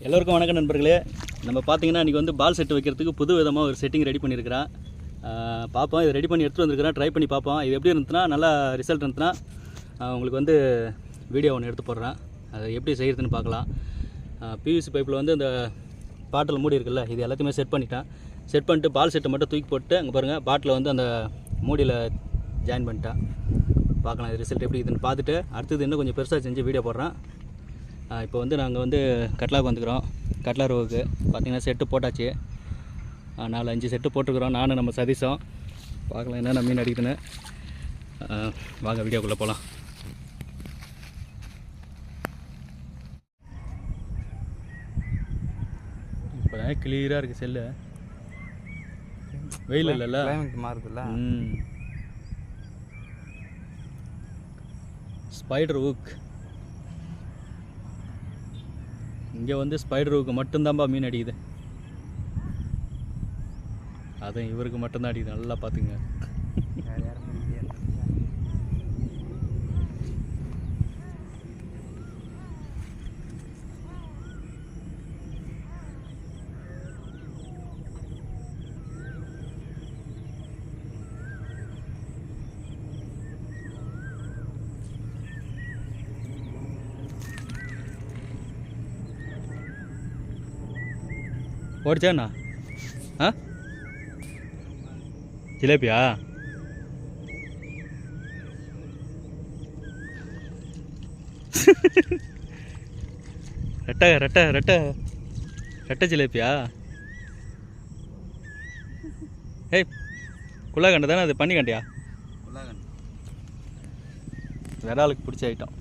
எல்லோருக்கும் வணக்கம் நண்பர்களே. நம்ம பார்த்தீங்கன்னா இன்றைக்கி வந்து பால் செட்டு வைக்கிறதுக்கு புது விதமாக ஒரு செட்டிங் ரெடி பண்ணியிருக்கிறேன். பார்ப்போம், இதை ரெடி பண்ணி எடுத்துகிட்டு வந்துருக்கிறேன். ட்ரை பண்ணி பார்ப்போம். இது எப்படி இருந்துச்சுன்னா நல்லா ரிசல்ட் இருந்துச்சுன்னா உங்களுக்கு வந்து வீடியோ ஒன்று எடுத்து போடுறேன். அதை எப்படி செய்கிறதுன்னு பார்க்கலாம். பிவிசி பைப்பில் வந்து இந்த பாட்டில் மூடி இருக்குல்ல, இது எல்லாத்தையுமே செட் பண்ணிட்டேன். செட் பண்ணிட்டு பால் செட்டை மட்டும் தூக்கி போட்டு அங்கே பாருங்கள், பாட்டில் வந்து அந்த மூடியில் ஜாயின் பண்ணிட்டேன். பார்க்கலாம் இது ரிசல்ட் எப்படி இதுன்னு பார்த்துட்டு அடுத்தது இன்னும் கொஞ்சம் பெருசாக செஞ்சு வீடியோ போடுறேன். இப்போ வந்து நாங்கள் வந்து கட்லாவுக்கு வந்துக்கிறோம். கட்லா ரோவுக்கு பார்த்திங்கன்னா செட்டு போட்டாச்சு. 4-5 செட்டு போட்டிருக்கிறோம். நானும் நம்ம சதீஷும் பார்க்கலாம் என்னென்ன மீன் அடிக்குதுன்னு. வாங்க வீடியோக்குள்ளே போகலாம். இப்போ தான் கிளியராக இருக்குது செல்லு. வெயில் இல்லைல்ல, மாறுதுல்ல. Spider hook. இங்கே வந்து ஸ்பைடர் ஹூக்கு மட்டும்தான்பா மீன் அடிக்குது. அதுவும் இவருக்கு மட்டும்தான் அடிக்குது. நல்லா பார்த்துங்க. ஓடிச்சாண்ணா? ஜிலேபியா? ரெட்டை ரெட்டை ரெட்டை ரெட்டை ஜிலேபியா? ஏய், குள்ளகண்டை தானே அது? பண்ணி கண்டியா? விராலுக்கு பிடிச்ச ஐட்டம்.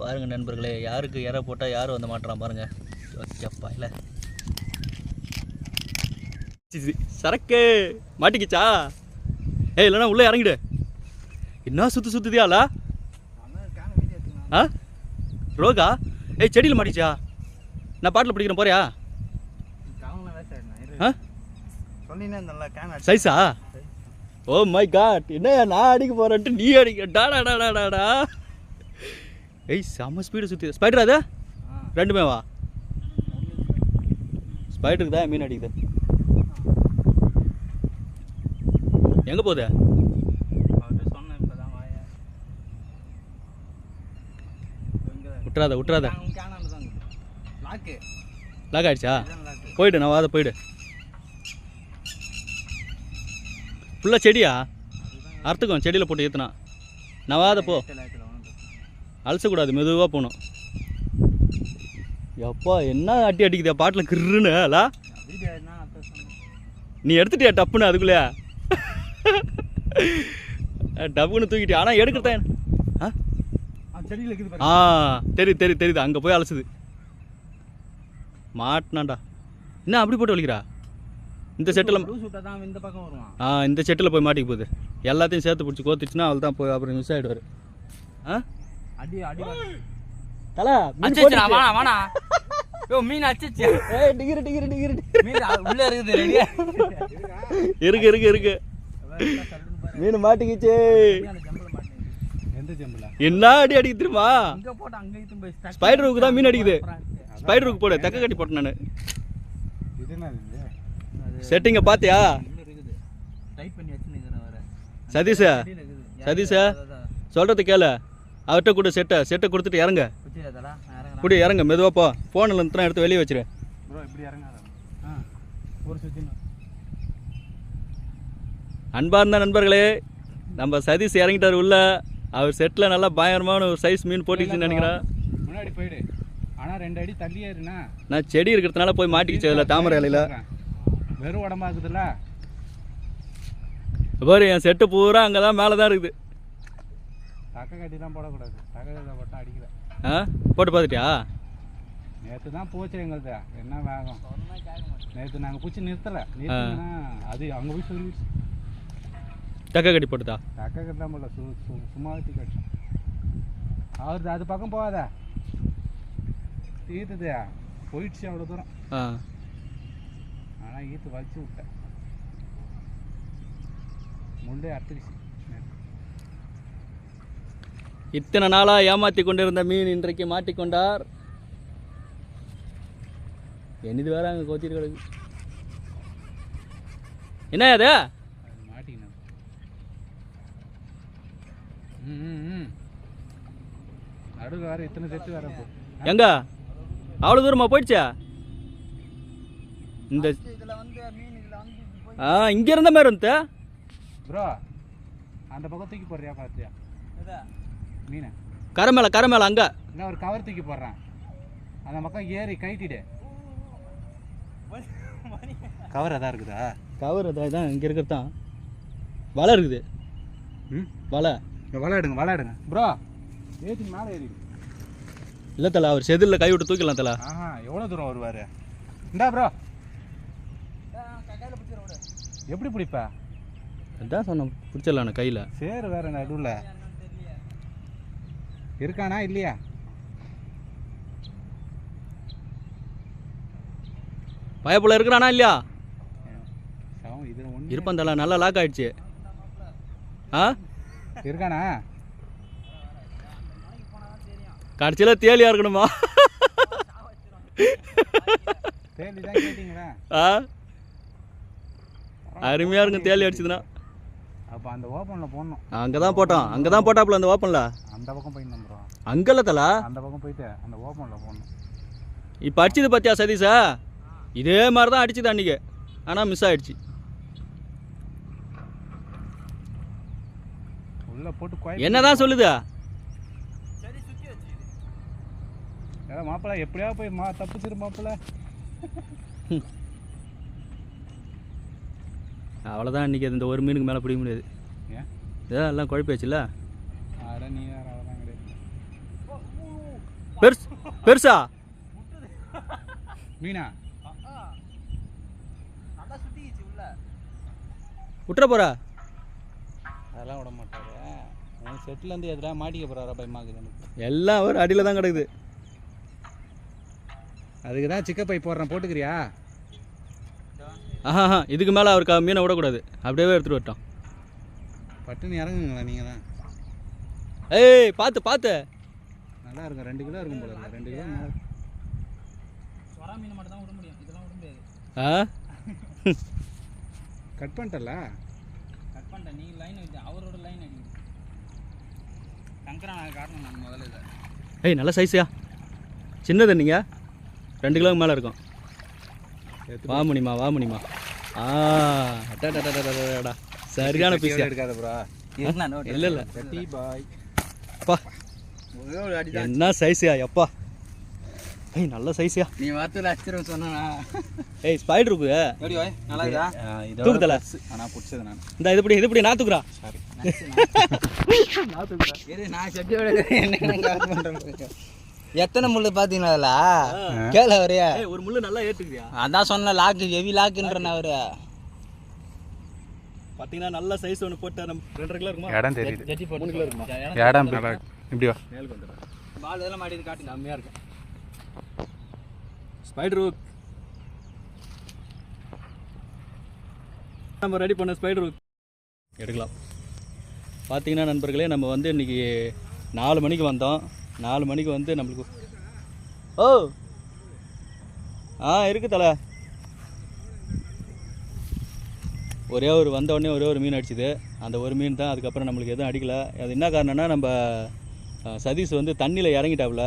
பாருங்கள் நண்பர்களே, யாருக்கு இறை போட்டால் யாரும் வந்து மாட்டுறான் பாருங்கள். ஓகேப்பா, இல்லை சரக்கு மாட்டிக்கிச்சா? ஏய், இல்லைனா உள்ளே இறங்கிடு. என்ன சுற்றுதியால? ரோகா? ஏய், செடியில் மாட்டிச்சா? நான் பாட்டில் பிடிக்கிறேன், போறியா? சைஸா? ஓ மை காட், என்ன நான் அடிக்க போறேன்ட்டு நீ அடிக்க? டாடா. ஏய், செம்ம ஸ்பீடு சுற்றி. ஸ்பைடர் அது ரெண்டுமே வா? ஸ்பைடருக்கு தான் மீன் அடிக்குது. எங்கே போகுது? விட்டுறாத. லாக் ஆயிடுச்சா? போயிடு, நான் வாத போயிடு. ஃபுல்லாக செடியா? அறுத்துக்கும், செடியில் போட்டு ஏற்றுனா. நான் வாத போ. அலசக்கூடாது, மெதுவாக போகணும். எப்பா என்ன அட்டி அடிக்குதா பாட்டில் கிருன்னு? அல்ல நீ எடுத்துட்டியா டப்புன்னு? அதுக்குள்ளே டப்புன்னு தூக்கிட்டியா? ஆனால் எடுக்கிறதேன். தெரியுது. அங்கே போய் அலசுது. மாட்டினாண்டா. என்ன அப்படி போட்டு வலிக்கிறா? இந்த செட்டில் இந்த செட்டில் போய் மாட்டிக்க போகுது. எல்லாத்தையும் சேர்த்து பிடிச்சி கோத்துச்சுன்னா அவள் தான் போய் அப்புறம் மிஸ் ஆகிடுவார். தல வாணா மீன் அடிச்சு. ஏய், டிகிரி மீன் உள்ள இருக்குது. இருக்கு மீன் மாட்டிக்கிச்சு. என்ன அடி தெரியுமா? ஸ்பைடர் ஹூக்கு தான் மீன் அடிக்குது. ஸ்பைடர் ஹூக் போடு, தக்க கட்டி போட்டேன் நான். செட்டிங்க பாத்தியா? சதீஷா சொல்றது கேளு. அவர்கிட்ட கூட செட்டை கொடுத்துட்டு இறங்க. இப்படி இறங்க, மெதுவாக போ. ஃபோனில் இருந்துனா எடுத்து வெளியே வச்சிரு. அன்பார்ந்த நண்பர்களே, நம்ம சதீஷ் இறங்கிட்டார் உள்ள. அவர் செட்டில் நல்லா பயங்கரமான ஒரு சைஸ் மீன் போட்டுச்சுன்னு நினைக்கிறேன். முன்னாடி போயிடு, ஆனால் 2 அடி தள்ளியே இருண்ணா. நான் செடி இருக்கிறதுனால போய் மாட்டிக்கிச்சு அதில், தாமரை இலையில. வெறும் உடம்பா இருக்குதுல்ல பாரு, என் செட்டு பூரா அங்கே தான் மேலே தான் இருக்குது. தக்க கட்டிலாம் போடக்கூடாது. தக்க கட்டி போட்டால் அடிக்கல. போட்டு பார்த்துட்டியா? நேற்று தான் போச்சு எங்களுக்கு. என்ன வேகம் நேற்று நாங்கள் பூச்சி நிறுத்தலை. அது அங்கே போய் சொல்லிடுச்சு. தக்க கட்டி போட்டுதா? தக்க கட்டிலாம் போடல, சும்மா வச்சு கட்டி. அவரு அது பக்கம் போகாத, ஈத்துது போயிடுச்சு அவ்வளோ தூரம். ஆனால் ஈத்து வலிச்சு விட்டேன். முள்ளே அறுத்துக்குச்சு. இத்தனை நாளாக ஏமாற்றி கொண்டிருந்த மீன் இன்றைக்கு மாட்டிக்கொண்டார். என்னது வேற அங்கே கோத்திட்டு கிடக்கு. என்ன அது? மாட்டிக்கணும். ம் நடுவு வேறு இத்தனை செட்டு வேற போ. எங்க அவ்வளோ தூரமாக போயிடுச்சா? இந்த இங்கே இருந்த மாதிரி இருந்த ப்ரோ அந்த பக்கம் தூக்கி போடுறியா பார்த்தியா மீனை? கரை மேலே அங்கே இல்லை ஒரு கவர் தூக்கி போடுறேன், அந்த பக்கம் ஏறி கைட்டிடு. கவர் அதான் இருக்குதா? கவர் அதான் இங்கே இருக்கிறது தான். வலை இருக்குது. வலை விளையாடுங்க ப்ரோ. ஏற்றி மேலே ஏறி. இல்லை தலை, அவர் செதிலில் கை விட்டு தூக்கிடலாம் தலை. எவ்வளோ தூரம் வருவார்? இந்தா ப்ரோ, எப்படி பிடிப்பா? அதான் சொன்னேன் பிடிச்சிடலாம் கையில். சேரு வேற நடுவில் இருக்கானா இல்லையா? பயப்புல இருக்கிறானா இல்லையா? இதில் ஒன்று இருப்பான் தலை, நல்லா லாக் ஆயிடுச்சு. இருக்கானா? கடைசியில் தேலியாக இருக்கணுமா? தேலி தான் கேட்டிங்களா? அருமையாக இருக்கும் தேலி அடிச்சதுன்னா. அப்போ அந்த ஓப்பனில் போடணும். அங்கே தான் போட்டாப்புல அந்த ஓப்பனில். அந்த பக்கம் போயிட்டு ப்ரோ. அங்கல்ல தலை, அந்த பக்கம் போயிட்டு அந்த ஓப்பனில் போடணும். இப்போ அடிச்சது பார்த்தியா சதீஷா? இதே மாதிரி தான் அடிச்சுது அன்றைக்கி, ஆனால் மிஸ் ஆகிடுச்சு. உள்ளே போட்டு என்ன தான் சொல்லுதா? மாப்பிள்ள எப்படியா போய் தப்பிச்சிரு மாப்பிள்ள. அவ்வளோதான் இன்றைக்கி இந்த ஒரு மீனுக்கு மேலே பிடிக்க முடியாது. இதான் எல்லாம் குழப்பாச்சுல்ல. நீ வேறு அவ்வளோதான் கிடையாது. பெருசா மீனா விட்டுற போற? அதெல்லாம் விட மாட்டாரு. செட்டிலேருந்து எதுனா மாட்டிக்க போகிறாரா பயமாக்குது எனக்கு. எல்லாம் ஒரு அடியில் தான் கிடக்குது. அதுக்கு தான் சிக்க பை போடுறேன், போட்டுக்கிறியா? இதுக்கு மேலே அவருக்கு மீனை விடக்கூடாது, அப்படியே எடுத்துகிட்டு வரட்டும். பட்டுன்னு இறங்குங்களா நீங்கள் தான். ஏய் பார்த்து நல்லா இருக்கும். 2 கிலோ இருக்கும் போல இருக்கு. 2 கிலோ மேலே. மீனை மட்டும் தான் விட முடியும், இதெல்லாம் விட முடியாது. கட் பண்ணிட்டல? கட் பண்ணிட்டேன். நீங்கள் லைன் வச்சு அவரோட லைன் அடிக்குது. சங்கரா நான் காட்டணும் நான் முதல்ல இதை. ஏய் நல்ல சைஸியா, சின்னது நீங்கள் 2 கிலோக்கு மேலே இருக்கும். வா முடியுமா? அடாடா சரியான பீஸ். எடுக்காத ப்ரோ. இல்லை கட்டி பாய். அப்பா என்ன சைஸியா எப்பா. ஏய் நல்ல சைஸியா. நீ வார்த்தையில் அடிச்சிரும் சொன்னா. ஏய் ஸ்பைடர் இருக்கு. எப்படி வாய் நல்லா இருக்கா? தூக்குதல. நான் பிடிச்சது நான். இந்த இது இப்படி நான் தூக்குறா. சாரி நான் தூக்குறா. நான் செட்டியோட என்ன கால் பண்ணுறேன். எத்தனை முள்ளு பார்த்தீங்களா அதில்? கேள அவரையா? ஒரு முள்ளு நல்லா ஏற்றுக்குறியா? அதான் சொன்ன லாக்கு ஹெவி லாக்குன்றேன் அவரு. பார்த்தீங்கன்னா நல்ல சைஸ் ஒன்று போட்டு நம்ம 2.5 கிலோ இருக்குமா? இடம் தெரியுது. 3 கிலோ இருக்குமா? இடம் இப்படி வா. மேலுக்கு வந்துடும். பால் இதெல்லாம் மாட்டிது காட்டு. செம்மையாக இருக்கும். ஸ்பைடர் ஹூக் நம்ம ரெடி பண்ண ஸ்பைடர் ஹூக் எடுக்கலாம். பார்த்தீங்கன்னா நண்பர்களே, நம்ம வந்து இன்றைக்கி 4 மணிக்கு வந்தோம். 4 மணிக்கு வந்து நம்மளுக்கு இருக்குது தலை. ஒரே ஒரு மீன் அடிச்சுது. அந்த ஒரு மீன் தான். அதுக்கப்புறம் நம்மளுக்கு எதுவும் அடிக்கலை. அது என்ன காரணம்னா, நம்ம சதீஷ் வந்து தண்ணியில் இறங்கிட்டாப்புல.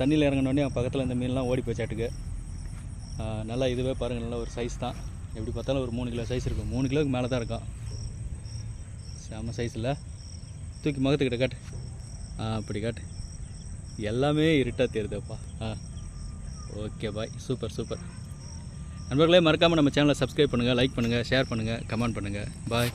தண்ணியில் இறங்கினோடனே பக்கத்தில் இந்த மீன்லாம் ஓடி போச்சாட்டுக்கு. நல்லா இதுவே பாருங்கள், நல்ல ஒரு சைஸ் தான். எப்படி பார்த்தாலும் ஒரு 3 கிலோ சைஸ் இருக்கும். 3 கிலோவுக்கு மேலே தான் இருக்கும். செம்ம சைஸில். தூக்கி முகத்துக்கிட்ட காட்டு. அப்படி காட்டு. எல்லாமே இருட்டாக தெரியுதுப்பா. Okay bye. சூப்பர் நண்பர்களே, மறக்காமல் நம்ம சேனலை சப்ஸ்கிரைப் பண்ணுங்கள், லைக் பண்ணுங்கள், ஷேர் பண்ணுங்கள், கமெண்ட் பண்ணுங்கள். பாய்.